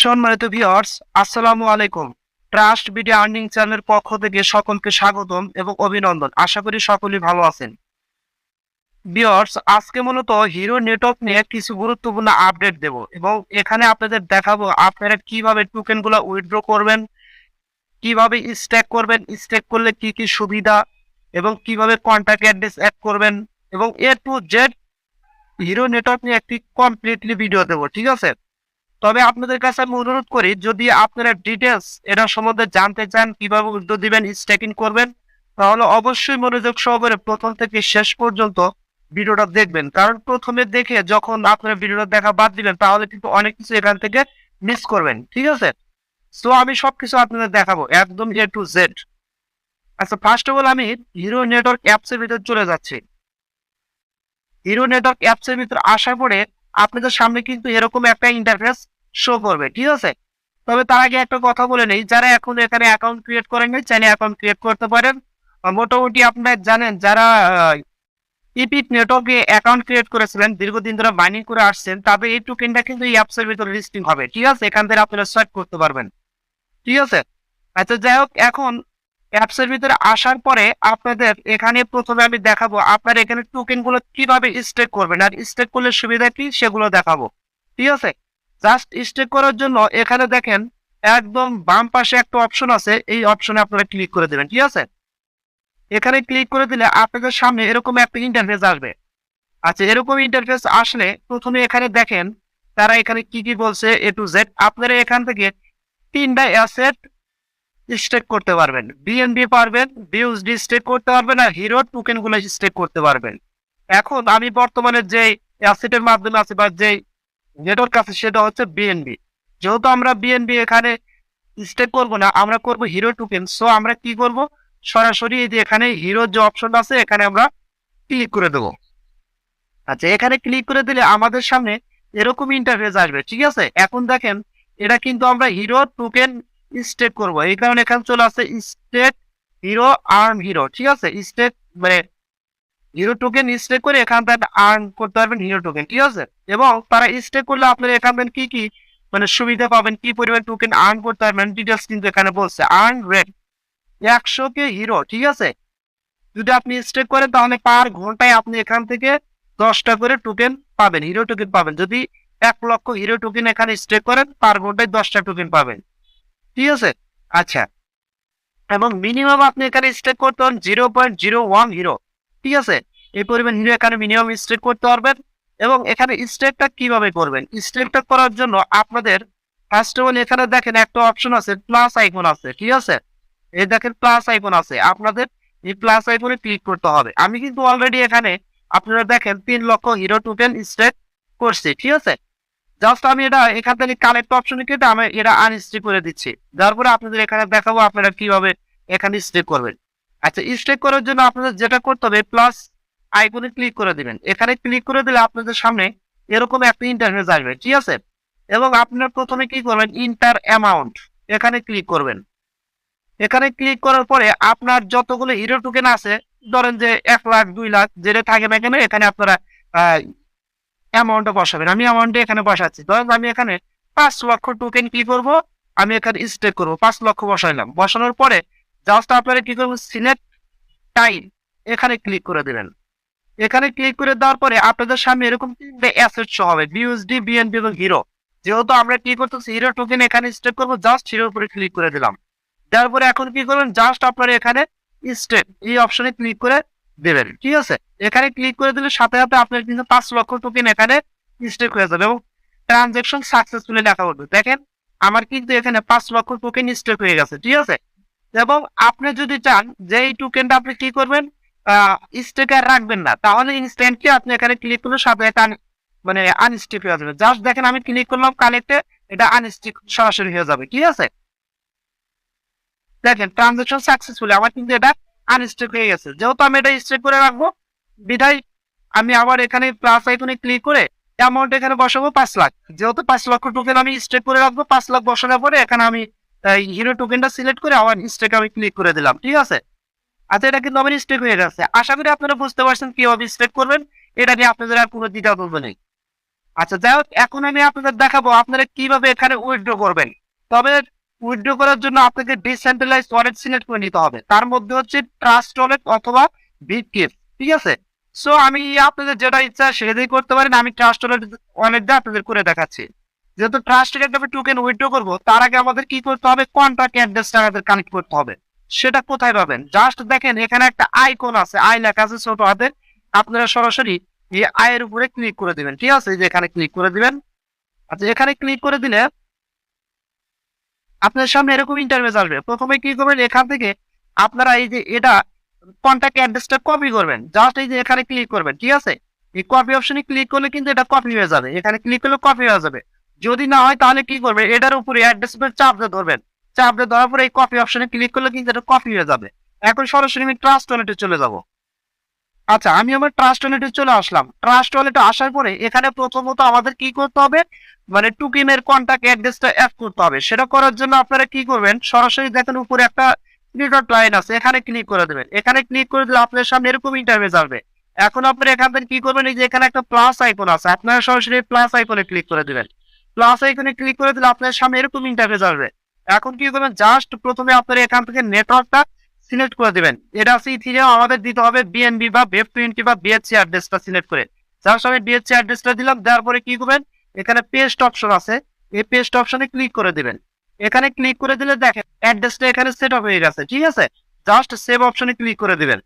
সম্মানিত ভিউয়ার্স, আসসালামু আলাইকুম। ট্রাস্ট ভিডিও আর্নিং চ্যানেলের পক্ষ থেকে সকলকে স্বাগতম এবং অভিনন্দন। আশা করি সকলেই ভালো আছেন। ভিউয়ার্স, আজকে মূলত হিরো নেটওয়ার্ক নিয়ে কিছু গুরুত্বপূর্ণ আপডেট দেব এবং এখানে আপনাদের দেখাবো আপনারা কিভাবে টোকেনগুলো উইথড্র করবেন, কিভাবে স্ট্যাক করবেন, স্ট্যাক করলে কি কি সুবিধা এবং কিভাবে কন্ট্যাক্ট অ্যাড্রেস অ্যাড করবেন এবং এ টু জেড হিরো নেটওয়ার্ক নিয়ে একটি কমপ্লিটলি ভিডিও দেবো, ঠিক আছে? তবে আপনাদের কাছে আমি অনুরোধ করি, যদি আপনারা ডিটেলস এটা সম্বন্ধে জানতে চান, কিভাবে উদ্যোগ দিবেন, স্ট্যাকিং করবেন, তাহলে অবশ্যই মনোযোগ সহকারে প্রথম থেকে শেষ পর্যন্ত ভিডিওটা দেখবেন। কারণ প্রথমে দেখে যখন আপনারা ভিডিওটা দেখা বাদ দিবেন তাহলে কিন্তু অনেক কিছু এখান থেকে মিস করবেন, ঠিক আছে? সো আমি সবকিছু আপনাদের দেখাবো একদম এ টু জেড। আচ্ছা, ফার্স্ট অফ অল আমি হিরো নেটওয়ার্ক অ্যাপস এর ভিতর চলে যাচ্ছি। হিরো নেটওয়ার্ক অ্যাপস এর ভিতর আসার পরে আপনাদের সামনে কিন্তু এরকম একটা ইন্টারফেস শো করবে, ঠিক আছে? তবে তার আগে একটা কথা বলে নেই, যারা এখন এখানে অ্যাকাউন্ট ক্রিয়েট করেন নাই চাইলে অ্যাকাউন্ট ক্রিয়েট করতে পারেন। মোটামুটি আপনারা জানেন, যারা ইপিক নেটওয়ার্কে অ্যাকাউন্ট ক্রিয়েট করেছিলেন, দীর্ঘদিন ধরে মাইনিং করে আসছেন, তাদের এই টোকেনটা কিন্তু এই অ্যাপস এর ভিতরে লিস্টিং হবে, ঠিক আছে? এখান থেকে আপনারা সার্চ করতে পারবেন, ঠিক আছে? আচ্ছা, যাই হোক, এখন অ্যাপস এর ভিতরে আসার পরে আপনাদের এখানে প্রথমে আমি দেখাবো আপনারা এখানে টোকেন গুলো কিভাবে স্টেক করবেন আর স্টেক করলে সুবিধা কি সেগুলো দেখাবো, ঠিক আছে? জাস্ট স্টেক করার জন্য এখানে দেখেন একদম বাম পাশে একটা অপশন আছে, এই অপশনে আপনারা ক্লিক করে দেবেন, ঠিক আছে? এখানে ক্লিক করে দিলে আপনাদের সামনে এরকম একটা ইন্টারফেস আসবে। আচ্ছা, এরকম ইন্টারফেস আসলে প্রথমে এখানে দেখেন তারা এখানে কি কি বলছে এ টু জেড। আপনারা এখান থেকে তিনটা অ্যাসেট স্টেক করতে পারবেন, বিএনবি পারবেন, বিউএসডি স্টেক করতে পারবেন আর হিরো টোকেন গুলো স্টেক করতে পারবেন। এখন আমি বর্তমানে যে অ্যাসেটের মাধ্যমে আছে বা যে নেটওয়ার্ক আছে সেটা হচ্ছে বিএনবি। যেহেতু আমরা বিএনবি এখানে স্টেক করব না, আমরা করব হিরো টোকেন। সো আমরা কি করব, সরাসরি এই যে এখানে হিরো যে অপশন আছে এখানে আমরা ক্লিক করে দেবো। আচ্ছা, এখানে ক্লিক করে দিলে আমাদের সামনে এরকম ইন্টারফেস আসবে, ঠিক আছে? এখন দেখেন এটা কিন্তু আমরা হিরো টোকেন স্টেক করব, এই কারণে এখানে চলে আসছে স্টেক হিরো আর্ন হিরো, ঠিক আছে? স্টেক মানে হিরো টোকেন স্টেক করে এখান থেকে আর্ন করতে পারবেন হিরো টোকেন, ঠিক আছে? এবং তারা স্টেক করলে আপনারা এখান থেকে কি কি মানে সুবিধা পাবেন, কি পরিমাণ টোকেন আর্ন করতে পারবেন, ডিটেলস কিন্তু এখানে বলছে। আর্ন রেট 100 কে হিরো, ঠিক আছে? যদি আপনি স্টেক করেন তাহলে পার ঘন্টায় আপনি এখান থেকে 10টা করে টোকেন পাবেন, হিরো টোকেন পাবেন। যদি 1 লক্ষ হিরো টোকেন এখানে স্টেক করেন পার ঘন্টায় 10টা টোকেন পাবেন, ঠিক আছে? আচ্ছা, এবং মিনিমাম আপনি এখানে স্টেক করতে পারেন 0.01 হিরো, ঠিক আছে? এই পরিমাণ হিরো এখানে মিনিমাম স্টেক করতে পারবেন। এবং এখানে স্টেকটা কিভাবে করবেন, স্টেকটা করার জন্য আপনাদের ফার্স্ট অফ অল এখানে দেখেন একটা অপশন আছে, প্লাস আইকন আছে, ঠিক আছে? এই দেখেন প্লাস আইকন আছে, আপনাদের এই প্লাস আইকনে ক্লিক করতে হবে। আমি কিন্তু অলরেডি এখানে আপনারা দেখেন 3 লক্ষ হিরো টোকেন স্টেক করছি, ঠিক আছে? জাস্ট আমি এটা এখান থেকে কালেক্ট অপশনে কেটে আমি এটা আনস্টেক করে দিচ্ছি। তারপরে আপনাদের এখানে দেখাবো আপনারা কিভাবে এখানে স্টেক করবেন। আচ্ছা, স্টেক করার জন্য আপনাদের যেটা করতে হবে, প্লাস আইকনে ক্লিক করে দিবেন। এখানে ক্লিক করে দিলে আপনাদের সামনে এরকম একটা ইন্টারফেস আসবে, ঠিক আছে? এবং আপনারা প্রথমে কি করবেন, ইন্টার অ্যামাউন্ট এখানে ক্লিক করবেন। এখানে ক্লিক করার পরে আপনার যতগুলো হিরো টোকেন আছে, ধরেন যে 1 লাখ 2 লাখ যেটা থাকে না কেন, এখানে আপনারা অ্যামাউন্টটা বসাবেন। আমি অ্যামাউন্টটা এখানে বসাচ্ছি। ধরেন আমি এখানে 5 লক্ষ টোকেন কি করব, আমি এখানে স্টেক করব, 5 লক্ষ বসাইলাম। বসানোর পরে জাস্ট আপনারা কি করবেন, সিলেক্ট টাইম এখানে ক্লিক করে দেবেন। এখানে ক্লিক করে দেওয়ার পরে আপনাদের সামনে এরকম 3টে অ্যাসেট শো হবে, বিউএসডি, বিএনবি এবং হিরো। যেহেতু আমরা কি করতেছি, হিরো টোকেন এখানে স্টেক করবো, জাস্ট হিরোর উপরে ক্লিক করে দিলাম। তারপরে এখন কি করবেন, জাস্ট আপনারা এখানে স্টেক এই অপশনে ক্লিক করে দেবেন, ঠিক আছে? এখানে ক্লিক করে দিলে সাথে সাথে আপনার কিন্তু 5 লক্ষ টোকেন এখানে স্টেক হয়ে যাবে এবং ট্রানজাকশন সাকসেসফুলি লেখা হবে। দেখেন আমার কিন্তু এখানে 5 লক্ষ টোকেন স্টেক হয়ে গেছে, ঠিক আছে? এবং আপনি যদি চান যে এই টোকেনটা আপনি কি করবেন, স্টেক আর রাখবেন না, তাহলে ইনস্ট্যান্টলি আপনি এখানে ক্লিক করলে সাথে একটা মানে আনস্টেক হয়ে যাবে। জাস্ট দেখেন আমি ক্লিক করলাম কানেক্টে, এটা আনস্টেক সরাসরি হয়ে যাবে, ঠিক আছে? দেখেন ট্রানজাকশন সাকসেসফুলি আমার কিন্তু এটা আনস্টেক হয়ে গেছে। যেহেতু আমি এটা স্টেক করে রাখবো বিধায় আমি আবার এখানে প্লাস আইকনে ক্লিক করে অ্যামাউন্ট এখানে বসাবো 5 লাখ। যেহেতু 5 লক্ষ টোকেন আমি স্টেক করে রাখবো, 5 লাখ বসানোর পরে এখানে আমি হিরো টোকেনটা সিলেক্ট করে আবার স্টেক আমি ক্লিক করে দিলাম, ঠিক আছে? আচ্ছা, এটা কিন্তু আমার স্টেক হয়ে গেছে। আশা করি আপনারা বুঝতে পারছেন কিভাবে স্টেক করবেন। এটা নিয়ে আপনাদের আর কোনো দ্বিধা দ্বন্দ্ব নেই। আচ্ছা যাই হোক, এখন আমি আপনাদের দেখাবো আপনারা কিভাবে এখানে উইথড্র করবেন। তবে উইথড্র করার জন্য আপনাকে ডিসেন্ট্রালাইজ ওয়ালেট সিলেক্ট করে নিতে হবে, তার মধ্যে হচ্ছে ট্রাস্ট ওয়ালেট অথবা বিটগেট, ঠিক আছে। সো আমি আপনাদের যেটা ইচ্ছা সেটাই করতে পারেন, আমি ট্রাস্ট ওয়ালেট দিয়ে আপনাদের করে দেখাচ্ছি। যেহেতু ট্রাস্টের একটা টোকেন উইথড্র করবো, তার আগে আমাদের কি করতে হবে, কন্ট্যাক্ট অ্যাড্রেসটা আমাদের কানেক্ট করতে হবে। সেটা কোথায় পাবেন, জাস্ট দেখেন এখানে একটা আইকন আছে, আই লেখা আছে ছোট হাতে, আপনারা সরাসরি এই আয়ের উপরে ক্লিক করে দিবেন, ঠিক আছে, এই যে এখানে ক্লিক করে দিবেন। আচ্ছা এখানে ক্লিক করে দিলে আপনার সামনে এরকম ইন্টারফেস আসবে। প্রথমে কি করবেন, এখান থেকে আপনারা এই যে এটা কন্ট্যাক্ট অ্যাড্রেসটা কপি করবেন, জাস্ট এই যে এখানে ক্লিক করবেন, ঠিক আছে। এই কপি অপশনে ক্লিক করলে কিন্তু এটা কপি হয়ে যাবে, এখানে ক্লিক করলে কপি হয়ে যাবে। যদি না হয় তাহলে কি করবেন, এটার উপরে অ্যাড্রেস চাপ দিয়ে ধরবেন, চাপ দিয়ে ধরার পরে এই কপি অপশনে ক্লিক করলে কিন্তু এটা কপি হয়ে যাবে। এখন সরাসরি আমি ট্রাস্ট ওয়ালেটে চলে যাব। আচ্ছা আমি আমার ট্রাস্ট ওয়ালেটে চলে আসলাম। ট্রাস্ট ওয়ালেটে আসার পরে এখানে প্রথমত আমাদের কি করতে হবে, মানে টোকেনের কন্ট্যাক্ট অ্যাড্রেসটা অ্যাড করতে হবে। সেটা করার জন্য আপনারা কি করবেন, সরাসরি দেখেন উপরে একটা থ্রি ডট লাইন আছে, এখানে ক্লিক করে দেবেন। এখানে ক্লিক করে দিলে আপনার সামনে এরকম ইন্টারফেস আসবে। এখন আপনারা এখান থেকে কি করবেন, এই যে এখানে একটা প্লাস আইকন আছে, আপনারা সরাসরি প্লাস আইকনে ক্লিক করে দিবেন। প্লাস আইকনে ক্লিক করে দিলে আপনার সামনে এরকম ইন্টারফেস আসবে। এখন কি করবেন, জাস্ট প্রথমে আপনারা এখান থেকে নেটওয়ার্কটা সিলেক্ট করে দিবেন। এটা আছে ইথিরিয়াম, আমাদের দিতে হবে বিএনবি বা বেপ20 বা বিএচসি অ্যাড্রেসটা সিলেক্ট করে। জাস্ট আমি বিএচসি অ্যাড্রেসটা দিলাম, দেওয়ার পরে কি করবেন, এখানে পেস্ট অপশন আছে, এই পেস্ট অপশনে ক্লিক করে দিবেন। এখানে ক্লিক করে দিলে দেখেন অ্যাড্রেসটা এখানে সেট আপ হয়ে গেছে, ঠিক আছে। জাস্ট সেভ অপশনে ক্লিক করে দিবেন।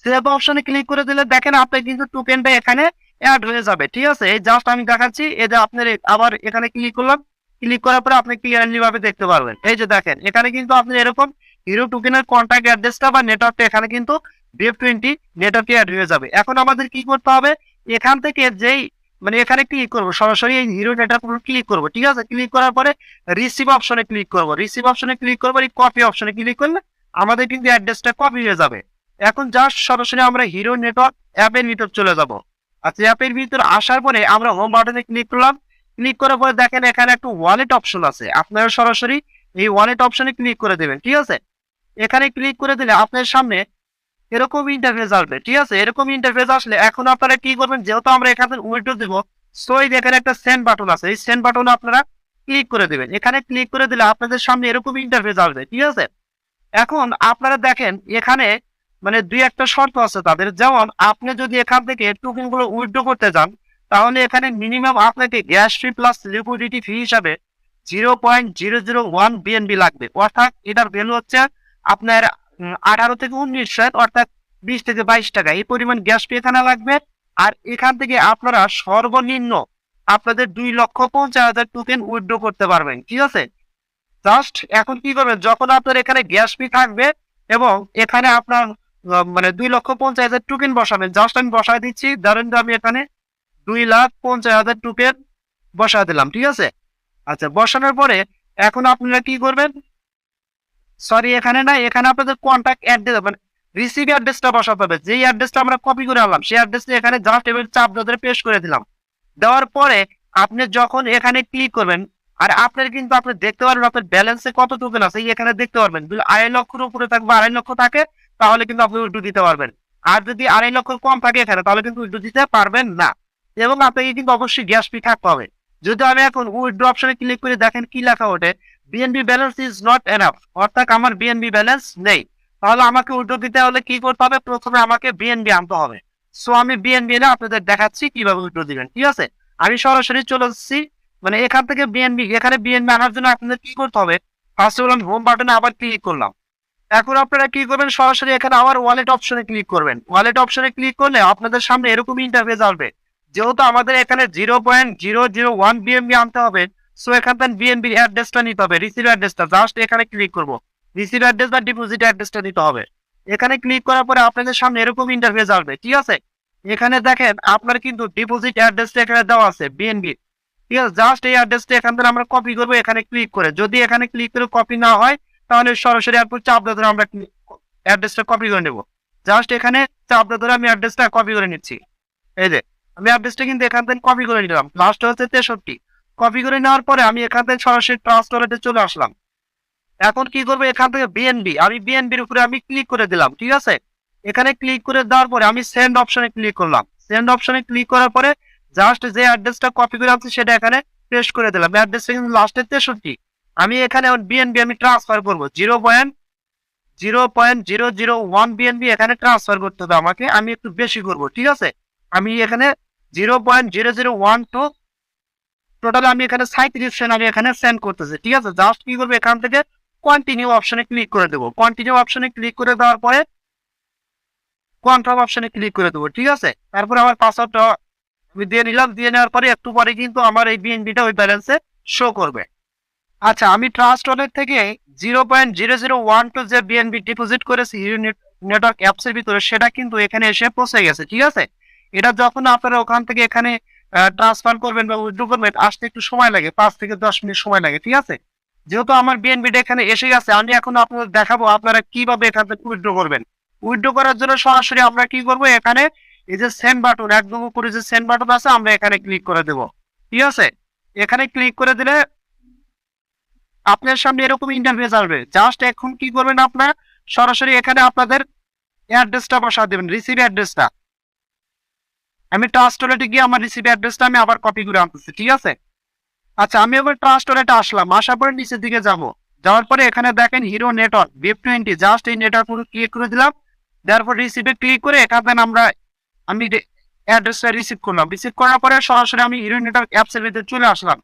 সেভ অপশনে ক্লিক করে দিলে দেখেন আপনার কিন্তু টোকেনটা এখানে অ্যাড হয়ে যাবে, ঠিক আছে। এই জাস্ট আমি দেখাচ্ছি, এই যে আপনার আবার এখানে ক্লিক করলাম, ক্লিক করার পরে আপনি ক্লিয়ারলি ভাবে দেখতে পারবেন। এই যে দেখেন এখানে কিন্তু আপনি এরকম হিরো টোকেনের কন্ট্যাক্ট অ্যাড্রেসটা বা নেটওয়ার্কটা এখানে কিন্তু বেপ20 নেটওয়ার্কে অ্যাড হয়ে যাবে। এখন আমাদের কি করতে হবে, এখান থেকে যেই মানে এখানে ক্লিক করবো, সরাসরি এই হিরো নেটওয়ার্ক ক্লিক করবো, ঠিক আছে। ক্লিক করার পরে রিসিভ অপশনে ক্লিক করবো, রিসিভ অপশনে ক্লিক করবো, এই কপি অপশনে ক্লিক করলে আমাদের কিন্তু অ্যাড্রেসটা কপি হয়ে যাবে। এখন জাস্ট সরাসরি আমরা হিরো নেটওয়ার্ক অ্যাপের ভিতর চলে যাব। আচ্ছা অ্যাপের ভিতর আসার পরে আমরা হোম বাটনে ক্লিক করলাম, ক্লিক করার পরে দেখেন এখানে একটা ওয়ালেট অপশন আছে, আপনারা সরাসরি এই ওয়ালেট অপশনে ক্লিক করে দেবেন, ঠিক আছে। এখানে ক্লিক করে দিলে আপনার সামনে এরকম ইন্টারফেস আসবে, ঠিক আছে। এরকম ইন্টারফেস আসলে এখন আপনারা কি করবেন, যেহেতু আমরা এখানে উইথড্র দিব, সো এখানে একটা সেন্ড বাটন আছে, এই সেন্ড বাটনে আপনারা ক্লিক করে দিবেন। এখানে ক্লিক করে দিলে আপনাদের সামনে এরকম ইন্টারফেস আসবে, ঠিক আছে। এখন আপনারা দেখেন এখানে মানে দুই একটা শর্ত আছে তাদের, যেমন আপনি যদি এখান থেকে টোকেন গুলো উইথড্র করতে যান, তাহলে এখানে মিনিমাম আপনাকে গ্যাস ফি প্লাস লিকুইডিটি ফি হিসাবে 0.001 বিএনবি লাগবে, অর্থাৎ এটার ভ্যালু হচ্ছে আপনার 18 থেকে 19 সেন্ট, অর্থাৎ 20 থেকে 22 টাকা, এই পরিমাণ গ্যাস ফি এখানে লাগবে। আর এখান থেকে আপনারা সর্বনিম্ন আপনাদের 2,50,000 টোকেন উইথড্র করতে পারবেন, ঠিক আছে। জাস্ট এখন কি করবেন, যখন আপনার এখানে গ্যাস ফি থাকবে এবং এখানে আপনার মানে 2,50,000 টোকেন বসাবেন, জাস্ট আমি বসায় দিচ্ছি, ধরেন আমি এখানে 2,50,000 টোকেন বসায় দিলাম, ঠিক আছে। আচ্ছা বসানোর পরে এখন আপনারা কি করবেন, সরি এখানে না, এখানে আপনাদের কন্ট্যাক্ট অ্যাড্রেস মানে রিসিভ অ্যাড্রেসটা বসাতে হবে, যেই অ্যাড্রেসটা আমরা কপি করে আনলাম সেই অ্যাড্রেসটা এখানে জাস্ট এবার চাপ ধরে পেস্ট করে দিলাম। দেওয়ার পরে আপনি যখন এখানে ক্লিক করবেন, আর আপনার কিন্তু আপনি দেখতে পারবেন আপনার ব্যালেন্সে কত টোকেন আছে, এখানে দেখতে পারবেন। যদি 2.5 লক্ষের উপরে থাকবে, 2.5 লক্ষ থাকে, তাহলে কিন্তু আপনি উইথড্র দিতে পারবেন। আর যদি 2.5 লক্ষ কম থাকে এখানে, তাহলে কিন্তু উইথড্র দিতে পারবেন না। এবং আপনাকে কিন্তু অবশ্যই গ্যাস ফি থাকতে হবে। যদি আমি এখন উইথড্র অপশনে ক্লিক করে দেখেন কি লেখা ওঠে, BNB balance is not enough, অর্থাৎ আমার বিএনবি ব্যালেন্স নেই। তাহলে আমাকে উইথড্র দিতে হলে কি করতে হবে, প্রথমে আমাকে বিএনবি আনতে হবে। সো আমি বিএনবি এনে আপনাদের দেখাচ্ছি কিভাবে উইথড্র দিবেন, ঠিক আছে। আমি সরাসরি চলে যাচ্ছি, মানে এখান থেকে বিএনবি, এখানে বিএনবি আনার জন্য আপনাদের কি করতে হবে, ফার্স্ট অফ অল হোম বাটনে আবার ক্লিক করলাম। এখন আপনারা কি করবেন, সরাসরি এখানে আবার ওয়ালেট অপশনে ক্লিক করবেন। ওয়ালেট অপশনে ক্লিক করলে আপনাদের সামনে এরকম ইন্টারফেস আসবে। যেহেতু আমাদের এখানে 0.001 বিএনবি আনতে হবে, সো এখান থেকে বিএনবি অ্যাড্রেসটা নিতে হবে, রিসিভ অ্যাড্রেসটা, জাস্ট এখানে ক্লিক করব, রিসিভ অ্যাড্রেস বা ডিপোজিট অ্যাড্রেসটা নিতে হবে। এখানে ক্লিক করার পরে আপনাদের সামনে এরকম ইন্টারফেস আসবে, ঠিক আছে। এখানে দেখেন আপনার কিন্তু ডিপোজিট অ্যাড্রেসটা এখানে দেওয়া আছে বিএনবি, ঠিক আছে। জাস্ট এই অ্যাড্রেসটা এখান থেকে আমরা কপি করবো এখানে ক্লিক করে, যদি এখানে ক্লিক করে কপি না হয় তাহলে সরাসরি এরপর চাপ ধরে আমরা অ্যাড্রেসটা কপি করে নেব। জাস্ট এখানে চাপ ধরে আমি অ্যাড্রেসটা কপি করে নিচ্ছি। এই যে আমি অ্যাড্রেসটা কিন্তু এখান থেকে কপি করে নিলাম, লাস্ট হচ্ছে 63। কপি করে নেওয়ার পরে আমি এখান থেকে সরাসরি ট্রাস্ট ওয়ালেটে চলে আসলাম। এখন কি করবো, এখান থেকে বিএনবি, আমি বিএনবির উপরে আমি ক্লিক করে দিলাম, ঠিক আছে। এখানে ক্লিক করে দেওয়ার পরে আমি সেন্ড অপশনে ক্লিক করলাম। সেন্ড অপশনে ক্লিক করার পরে জাস্ট যে অ্যাড্রেসটা কপি করে আনছি সেটা এখানে পেস্ট করে দিলাম। অ্যাড্রেসটা কিন্তু লাস্টে 63। আমি এখানে বিএনবি আমি ট্রান্সফার করবো 0.001 বিএনবি এখানে ট্রান্সফার করতে হবে আমাকে। আমি একটু বেশি করবো, ঠিক আছে। আমি এখানে 0.0012 টোটাল আমি এখানে 37 আমি এখানে সেন্ড করতেছি, ঠিক আছে। জাস্ট কি করবো, এখান থেকে কন্টিনিউ অপশনে ক্লিক করে দেবো। কন্টিনিউ অপশনে ক্লিক করে দেওয়ার পরে কনফার্ম অপশনে ক্লিক করে দেবো, ঠিক আছে। তারপরে আমার পাসওয়ার্ডটা আমি দিয়ে নিলাম। দিয়ে নেওয়ার পরে একটু পরে কিন্তু আমার এই বিএনবিটা ওই ব্যালেন্সে শো করবে। আচ্ছা, আমি ট্রাস্ট ওয়ালেট থেকে 0.0012 যে বিএনবি ডিপোজিট করেছি নেটওয়ার্ক অ্যাপসের ভিতরে, সেটা কিন্তু এখানে এসে পৌঁছে গেছে, ঠিক আছে। এটা যখন আপনারা ওখান থেকে এখানে ট্রান্সফার করবেন বা উইথড্র করবেন, আসতে একটু সময় লাগে, 5 থেকে 10 মিনিট সময় লাগে, ঠিক আছে। যেহেতু আমার বিএনবিটা এখানে এসে গেছে, আমি এখন আপনাদের দেখাবো আপনারা কিভাবে এখান থেকে উইথড্র করবেন। উইথড্র করার জন্য সরাসরি আমরা কি করবো, এখানে এই যে সেন্ড বাটন, একদম উপরে যে সেন্ড বাটন আছে, আমরা এখানে ক্লিক করে দেব, ঠিক আছে। এখানে ক্লিক করে দিলে আপনার সামনে এরকম ইন্টারফেস আসবে। জাস্ট এখন কি করবেন, আপনার সরাসরি এখানে আপনাদের অ্যাড্রেসটা বসা দেবেন, রিসিভ অ্যাড্রেসটা। আমি ট্রাস্ট ওয়ালেটে গিয়ে আমার রিসিভ অ্যাড্রেসটা আমি আবার কপি করে আনতেছি, ঠিক আছে। আচ্ছা, আমি এবার ট্রাস্ট ওয়ালেটে আসলাম। আসার পরে নিচের দিকে যাব। যাওয়ার পরে এখানে দেখেন হিরো নেটওয়ার্ক VIP20, জাস্ট এই নেটওয়ার্ক পুরো ক্লিক করে দিলাম। দেওয়ার পর রিসিভে ক্লিক করে এখানে আমি অ্যাড্রেসটা রিসিভ করলাম। রিসিভ করার পরে সরাসরি আমি হিরো নেটওয়ার্ক অ্যাপসের ভিতরে চলে আসলাম।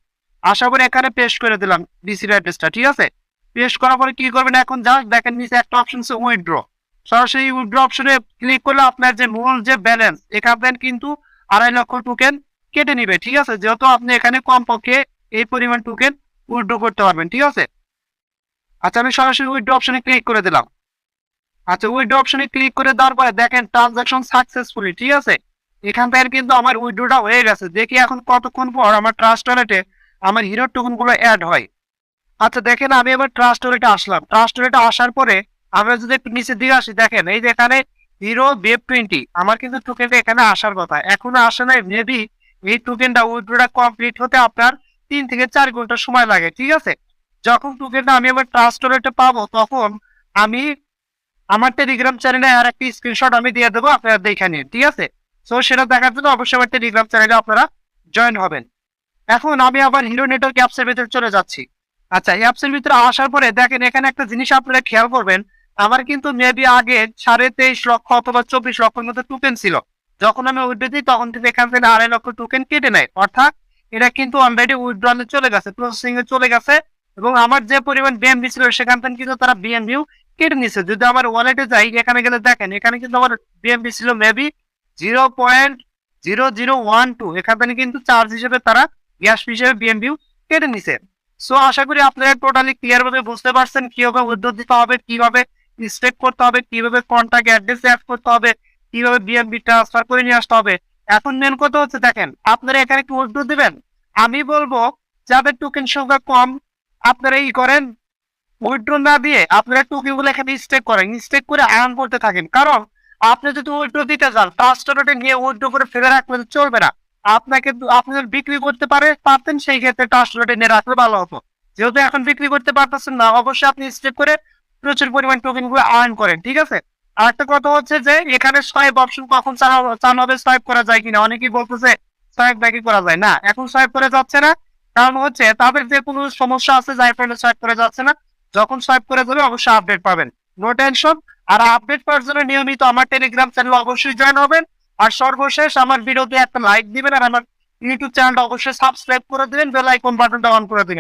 আসার পরে এখানে পেস্ট করে দিলাম রিসিভ অ্যাড্রেসটা, ঠিক আছে। পেস্ট করার পরে কি করবেন, এখন জাস্ট দেখেন নিচে একটা অপশন আছে উইথড্র। সরাসরি উইথড্র অপশনে ক্লিক করলে আপনার যে মূল যে ব্যালেন্স এখানে কিন্তু 2.5 লক্ষ টোকেন কেটে নিবে, ঠিক আছে। যেহেতু আপনি এখানে কমপক্ষে এই পরিমাণ টোকেন উইথড্র করতে পারবেন, ঠিক আছে। আচ্ছা, আমি সরাসরি উইথড্র অপশনে ক্লিক করে দিলাম। আচ্ছা, উইথড্র অপশনে ক্লিক করে দেওয়ার পরে দেখেন ট্রানজাকশন সাকসেসফুলি, ঠিক আছে। এখান থেকে কিন্তু আমার উইথড্রটা হয়ে গেছে। দেখি এখন কতক্ষণ পর আমার ট্রাস্ট ওয়ালেটে আমার হিরো টোকেন গুলো অ্যাড হয়। আচ্ছা, দেখেন আমি এবার ট্রাস্ট ওয়ালেটে আসলাম। ট্রাস্ট ওয়ালেটে আসার পরে আমরা যদি একটু নিচের দিকে আসি, দেখেন এই যে এখানে হিরো VIP20 আমার কিন্তু টোকেনটা এখানে আসার কথা, এখনো আসে নাই। মেবি এই টোকেনটা উইথড্রটা কমপ্লিট হতে আপনার 3 থেকে 4 ঘন্টা সময় লাগে, ঠিক আছে। যখন টোকেনটা আমি এবার ট্রাস্ট ওয়ালেটে পাবো, তখন আমি আমার টেলিগ্রাম চ্যানেলে আর একটি স্ক্রিনশট আমি দিয়ে দেবো, আপনারা দেখে নিন, ঠিক আছে। সো সেটা দেখার জন্য অবশ্যই আমার টেলিগ্রাম চ্যানেলে আপনারা জয়েন হবেন। এখন আমি আবার হিরো নেটওয়ার্ক অ্যাপসের ভিতরে চলে যাচ্ছি। আচ্ছা, অ্যাপসের ভিতরে আসার পরে দেখেন এখানে একটা জিনিস আপনারা খেয়াল করবেন, আমার কিন্তু মেবি আগে 23.5 লক্ষ অথবা 24 লক্ষের মতো টোকেন ছিল। যখন আমি উইথড্র দিই তখন কিন্তু এখান থেকে 2.5 লক্ষ টোকেন কেটে নেয়, অর্থাৎ এটা কিন্তু অলরেডি উইথড্রলে চলে গেছে, প্রসেসিং এ চলে গেছে। এবং আমার যে পরিমাণ বিএনবি ছিল সেখান থেকে কিন্তু তারা বিএনবিও কেটে নিচ্ছে। যদি আমার ওয়ালেটে যাই, এখানে গেলে দেখেন এখানে কিন্তু আমার বিএনবি ছিল মেবি 0.0012, এখান থেকে কিন্তু চার্জ হিসেবে তারা গ্যাস হিসেবে বিএনবিও কেটে নিছে। সো আশা করি আপনারা টোটালি ক্লিয়ার ভাবে বুঝতে পারছেন কিভাবে উইথড্র দিতে হবে, কিভাবে স্টেক করতে হবে, কিভাবে কন্টাক্ট অ্যাড্রেস অ্যাড করতে হবে, কিভাবে বিএনবি ট্রান্সফার করে নিয়ে আসতে হবে। এখন মেন কথা হচ্ছে, দেখেন আপনারা এখানে কি উইথড্র দিবেন, আমি বলবো যাদের টোকেন সংখ্যা কম আপনারা ই করেন, উইথড্র না দিয়ে আপনারা টোকেন গুলো এখানে স্টেক করেন, স্টেক করে আর্ন করতে থাকেন। কারণ আপনি যদি উইথড্র দিতে যান, ট্রাস্ট ওয়ালেটে নিয়ে উইথড্র করে ফেলে রাখলে চলবে না। আপনাকে আপনি বিক্রি করতে পারতেন, সেই ক্ষেত্রে ট্রাস্ট ওয়ালেটে নিয়ে রাখলে ভালো হতো। যেহেতু এখন বিক্রি করতে পারতেছেন না, অবশ্যই আপনি স্টেক করে প্রচুর পরিমাণ টোকেন গুলো আর্ন করেন, ঠিক আছে। আর একটা কথা হচ্ছে যে এখানে সোয়াইপ অপশন কখন চালু হবে, সোয়াইপ করা যায় কিনা, অনেকেই বলতেছে সোয়াইপ ব্যাকই করা যায় না, এখন সোয়াইপ করে যাচ্ছে না। কারণ হচ্ছে তাদের যে কোনো সমস্যা আছে, যার ফলে সোয়াইপ করে যাচ্ছে না। যখন সোয়াইপ করে যাবে অবশ্যই আপডেট পাবেন, নো টেনশন। আর আপডেট পাওয়ার জন্য নিয়মিত আমার টেলিগ্রাম চ্যানেল অবশ্যই জয়েন হবেন। আর সর্বশেষ আমার ভিডিওতে একটা লাইক দিবেন, আর আমার ইউটিউব চ্যানেলটা অবশ্যই সাবস্ক্রাইব করে দিবেন, বেল আইকন বাটনটা অন করে দিবেন।